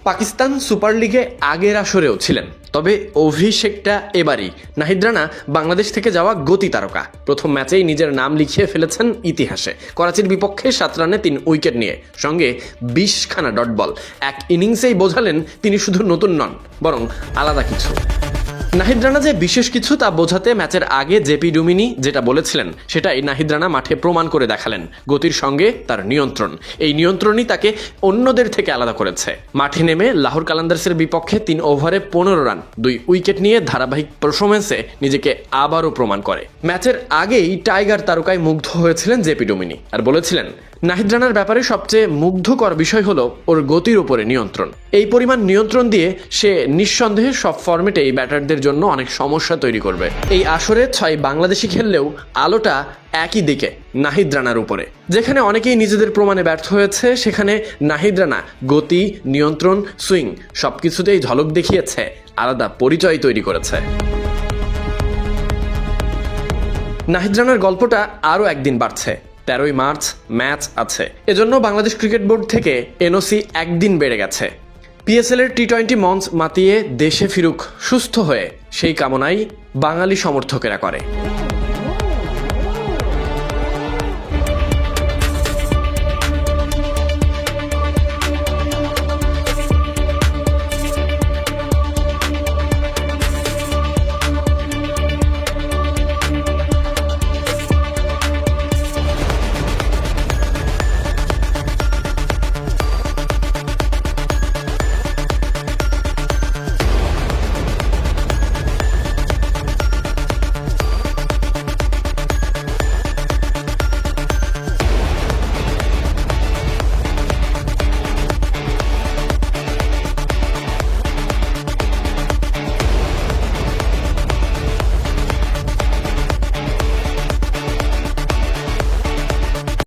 Pakistan super লিগে আগের আসরেও ছিলেন, তবে অভিষেকটা এবারই। নাহিদ রানা বাংলাদেশ থেকে যাওয়া গতি তারকা, প্রথম ম্যাচেই নিজের নাম লিখিয়ে ফেলেছেন ইতিহাসে। করাচির বিপক্ষে 7 রানে 3 উইকেট নিয়ে সঙ্গে 20খানা ডট বল। এক ইনিংসেই বোঝালেন তিনি শুধু নতুন নন, বরং আলাদা কিছু। নাহিদ রানা যে বিশেষ কিছু তা বোঝাতে ম্যাচের আগে জেপি ডুমিনি যেটা বলেছিলেন সেটাই নাহিদ রানা মাঠে প্রমাণ করে দেখালেন। গতির সঙ্গে তার নিয়ন্ত্রণ, এই নিয়ন্ত্রণই তাকে অন্যদের থেকে আলাদা করেছে। মাঠে নেমে লাহোর কালান্দার্সের বিপক্ষে 3 ওভারে 15 রান 2 উইকেট নিয়ে ধারাবাহিক পারফরম্যান্সে নিজেকে আবারও প্রমাণ করে। ম্যাচের আগেই টাইগার তারকায় মুগ্ধ হয়েছিলেন জেপি ডুমিনি আর বলেছিলেন নাহিদ রানার ব্যাপারে সবচেয়ে মুগ্ধকর বিষয় হলো ওর গতির উপরে নিয়ন্ত্রণ। এই পরিমাণ নিয়ন্ত্রণ দিয়ে সে নিঃসন্দেহে সব ফরম্যাটেই ব্যাটারদের জন্য অনেক সমস্যা তৈরি করবে। এই আসরে 6 বাংলাদেশি খেললেও আলোটা একই দিকে, নাহিদ রানার উপরে। যেখানে অনেকেই নিজেদের প্রমাণে ব্যর্থ হয়েছে, সেখানে নাহিদ রানা গতি, নিয়ন্ত্রণ, সুইং সবকিছুতেই ঝলক দেখিয়েছে, আলাদা পরিচয় তৈরি করেছে। নাহিদ রানার গল্পটা আরও একদিন বাড়ছে। 13ই মার্চ ম্যাচ আছে, এজন্য বাংলাদেশ ক্রিকেট বোর্ড থেকে এনওসি একদিন বেড়ে গেছে। পিএসএল এর টি-20 মঞ্চ মাতিয়ে দেশে ফিরুক সুস্থ হয়ে, সেই কামনাই বাঙালি সমর্থকেরা করে।